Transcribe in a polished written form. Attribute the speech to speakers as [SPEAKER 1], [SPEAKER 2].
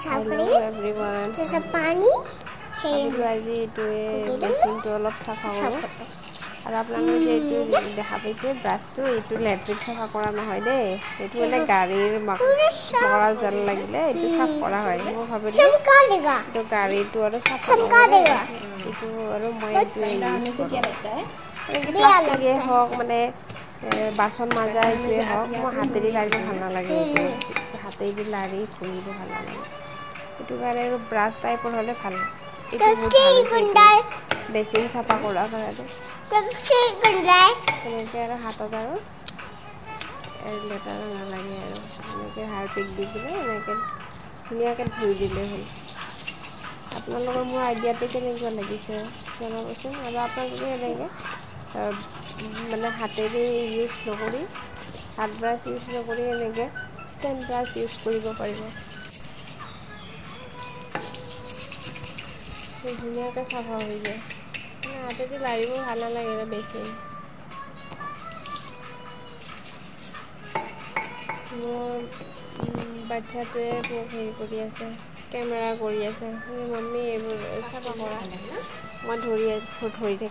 [SPEAKER 1] Hello everyone. আজি এইটোৱে বেচিনটো অলপ চাফা কৰোঁ আৰু আপোনালোকে যে এইটো দেখা পাইছে ব্ৰাছটো এইটো লেট্ৰিন চাফা কৰা নহয় দেই এইটো মানে গাড়ীৰ মকৰা জাল লাগিলে এইটো চাফা কৰা হয় মই ভাবিলোঁ এইটো গাড়ীটো আৰু চাফা কৰা এইটো আৰু মই প্লাষ্টিকে হওক মানে বাচন মাজা এইটোৱে হওক মই হাতেদি লাৰিব ভাল নালাগে এইটো হাতেদি লাৰি ঘঁহিব ভাল নালাগে এইটো কাৰণে আৰু ব্ৰাছ টাইপৰ হ'লে ভাল এইটো বহুত ভাল বেচিন চাফা কৰা কাৰণে এনেকৈ আৰু হাতত আৰু লেতেৰা নালাগে আৰু এনেকৈ হাৰপিক দি কিনে এনেকৈ ধুনীয়াকৈ ধুই দিলে হ'ল আপোনালোকৰ মোৰ আইডিয়াটো কেনেকুৱা লাগিছে জনাবচোন আৰু আপোনালোকে এনেকৈ মানে হাতেদি ইউজ নকৰি হাত ব্ৰাছ ইউজ নকৰি এনেকৈ ষ্টেণ্ড ব্ৰাছ ইউজ কৰিব পাৰিব ধুনীয়াকৈ চাফা হৈ যায় হাতেদি লাৰিব ভাল নালাগে বেছি মোৰ বাচ্ছাটোৱে মোক হেৰি কৰি আছে কেমেৰা কৰি আছে মাম্মী এইবোৰ চাফা কৰা মই ধৰি থাকি